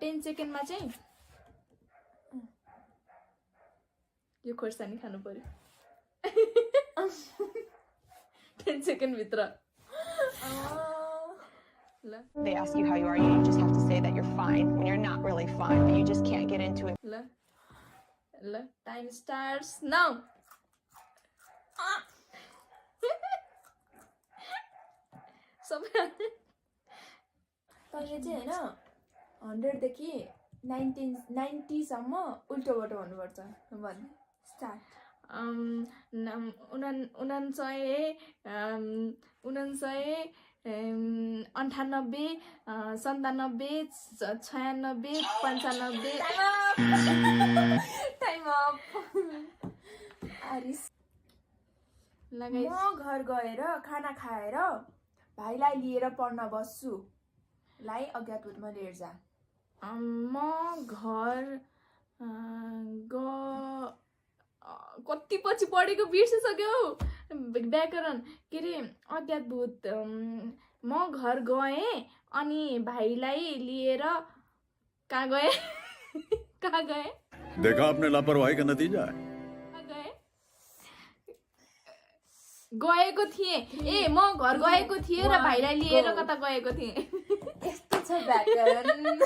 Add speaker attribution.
Speaker 1: 10 सेकेन्डमा चाहिँ यो खोर्सानी खानु पर्यो 10 सेकेन्ड भित्र
Speaker 2: They ask you how you are, you just have to say that you're fine when you're not really fine, but you just can't get into it.
Speaker 1: ल time starts now
Speaker 3: तैँले चाहिँ होइन 100 देखि 90 सम्म उल्टोबाट भन्नुपर्छ भन् स्टार्ट
Speaker 1: 99 98 97 96 95
Speaker 3: टाइम अप आरिस
Speaker 1: लगाइ
Speaker 3: म घर गएर खाना खाएर भाइलाई लिएर पढ्न बस्छु लाई अज्ञातभूतमा लिएर जा
Speaker 1: म घर कति पछि पढेको बिर्सिसक्यो व्याकरण के अरे अज्ञातभूत म घर गएँ अनि भाइलाई लिएर कहाँ गए कहाँ गए
Speaker 4: देखा आपने लापरवाही का नतीजा है
Speaker 1: गएको थिएँ ए म घर गएको थिएँ र भाइलाई लिएर कता गएको थिएँ
Speaker 3: यस्तो छ व्याकरण